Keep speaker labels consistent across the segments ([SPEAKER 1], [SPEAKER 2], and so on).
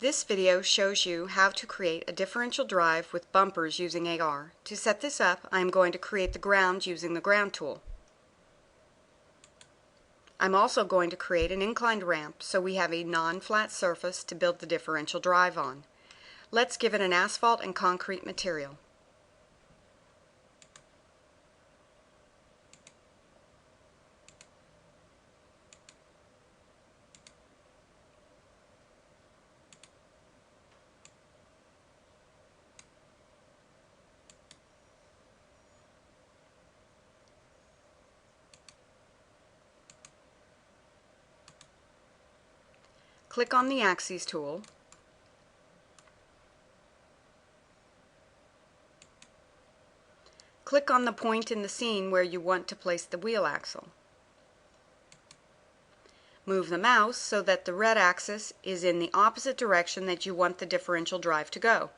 [SPEAKER 1] This video shows you how to create a differential drive with bumpers using AR. To set this up, I am going to create the ground using the ground tool. I'm also going to create an inclined ramp so we have a non-flat surface to build the differential drive on. Let's give it an asphalt and concrete material. Click on the Axes tool. Click on the point in the scene where you want to place the wheel axle. Move the mouse so that the red axis is in the opposite direction that you want the differential drive to go.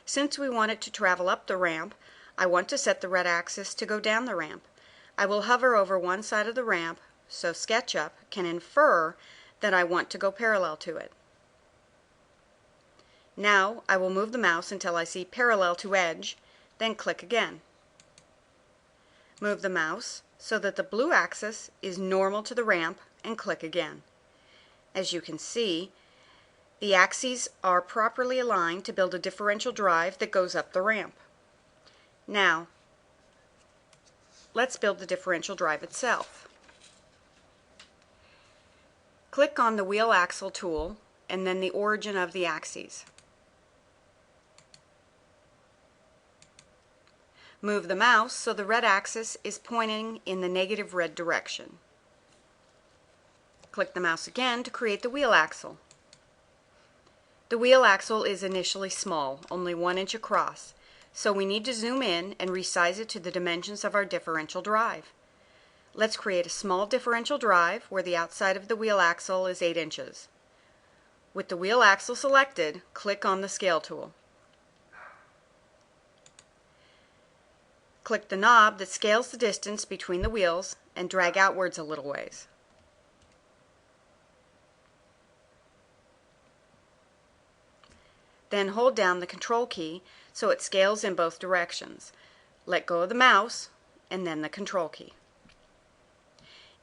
[SPEAKER 1] Since we want it to travel up the ramp, I want to set the red axis to go down the ramp. I will hover over one side of the ramp so SketchUp can infer that I want to go parallel to it. Now I will move the mouse until I see parallel to edge, then click again. Move the mouse so that the blue axis is normal to the ramp and click again. As you can see, the axes are properly aligned to build a differential drive that goes up the ramp. Now, let's build the differential drive itself. Click on the wheel axle tool and then the origin of the axes. Move the mouse so the red axis is pointing in the negative red direction. Click the mouse again to create the wheel axle. The wheel axle is initially small, only 1 inch across, so we need to zoom in and resize it to the dimensions of our differential drive. Let's create a small differential drive where the outside of the wheel axle is 8 inches. With the wheel axle selected, click on the scale tool. Click the knob that scales the distance between the wheels and drag outwards a little ways. Then hold down the control key so it scales in both directions. Let go of the mouse and then the control key.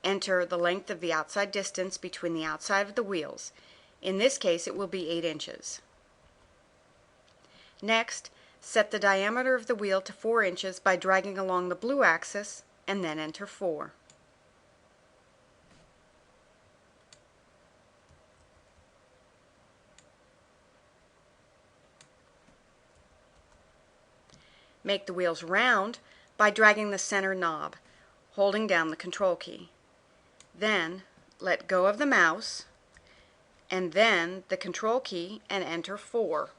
[SPEAKER 1] Enter the length of the outside distance between the outside of the wheels. In this case it will be 8 inches. Next, set the diameter of the wheel to 4 inches by dragging along the blue axis and then enter 4. Make the wheels round by dragging the center knob, holding down the control key. Then let go of the mouse and then the control key and enter 4.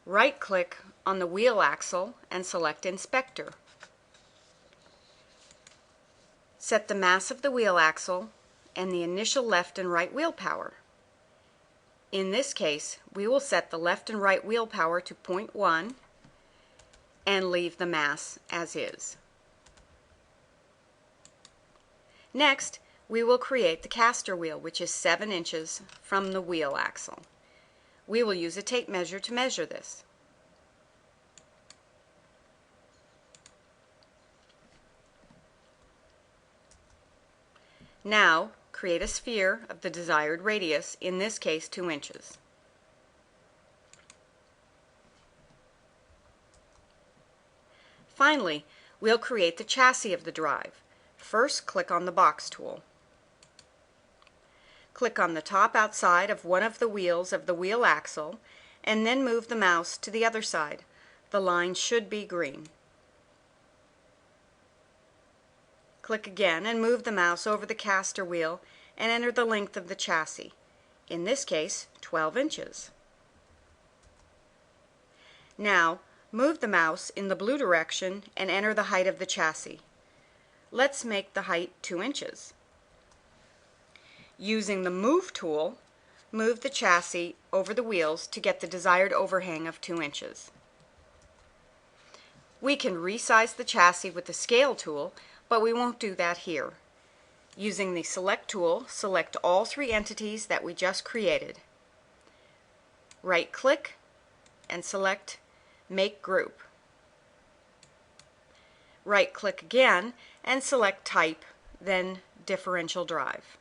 [SPEAKER 1] Right-click on the wheel axle and select Inspector. Set the mass of the wheel axle and the initial left and right wheel power. In this case, we will set the left and right wheel power to 0.1 and leave the mass as is. Next, we will create the caster wheel, which is 7 inches from the wheel axle. We will use a tape measure to measure this. Now, create a sphere of the desired radius, in this case 2 inches. Finally, we'll create the chassis of the drive. First, click on the box tool. Click on the top outside of one of the wheels of the wheel axle and then move the mouse to the other side. The line should be green. Click again and move the mouse over the caster wheel and enter the length of the chassis. In this case, 12 inches. Now, move the mouse in the blue direction and enter the height of the chassis. Let's make the height 2 inches. Using the Move tool, move the chassis over the wheels to get the desired overhang of 2 inches. We can resize the chassis with the Scale tool, but we won't do that here. Using the Select tool, select all 3 entities that we just created. Right-click and select Make Group. Right-click again and select Type, then Differential Drive.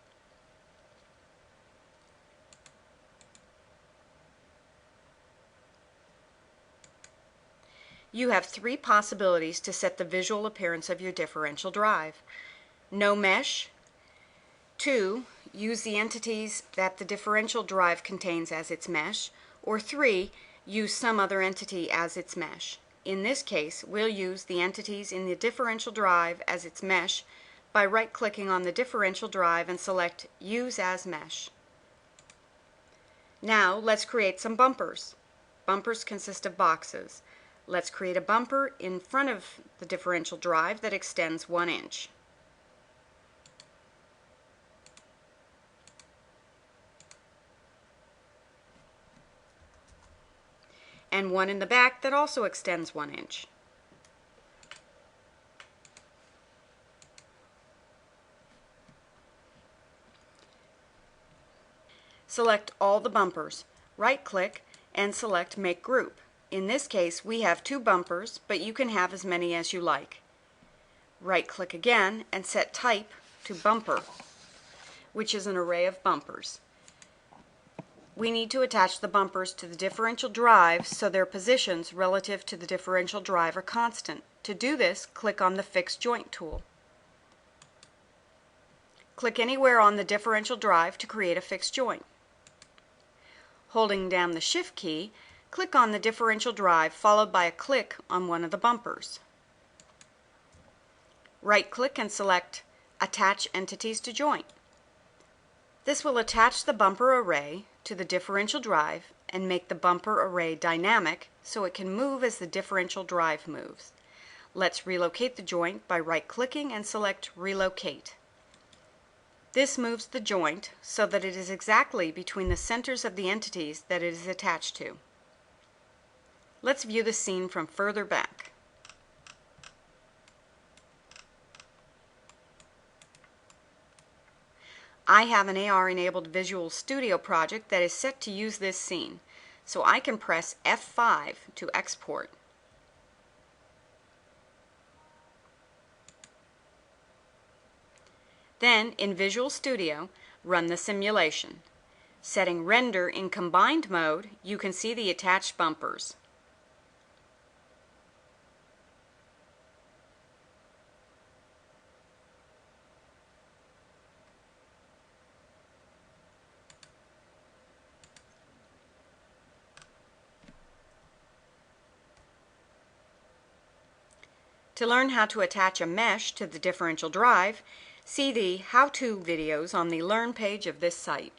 [SPEAKER 1] You have three possibilities to set the visual appearance of your differential drive. No mesh. 2. Use the entities that the differential drive contains as its mesh. Or 3. Use some other entity as its mesh. In this case, we'll use the entities in the differential drive as its mesh by right-clicking on the differential drive and select Use as Mesh. Now let's create some bumpers. Bumpers consist of boxes. Let's create a bumper in front of the differential drive that extends 1 inch. And one in the back that also extends 1 inch. Select all the bumpers. Right-click and select Make Group. In this case, we have 2 bumpers, but you can have as many as you like. Right-click again and set Type to Bumper, which is an array of bumpers. We need to attach the bumpers to the differential drive so their positions relative to the differential drive are constant. To do this, click on the Fix Joint tool. Click anywhere on the differential drive to create a fixed joint. Holding down the Shift key, click on the differential drive followed by a click on one of the bumpers. Right-click and select Attach Entities to Joint. This will attach the bumper array to the differential drive and make the bumper array dynamic so it can move as the differential drive moves. Let's relocate the joint by right-clicking and select Relocate. This moves the joint so that it is exactly between the centers of the entities that it is attached to. Let's view the scene from further back. I have an AR-enabled Visual Studio project that is set to use this scene, so I can press F5 to export. Then, in Visual Studio, run the simulation. Setting Render in Combined mode, you can see the attached bumpers. To learn how to attach a mesh to the differential drive, see the how-to videos on the Learn page of this site.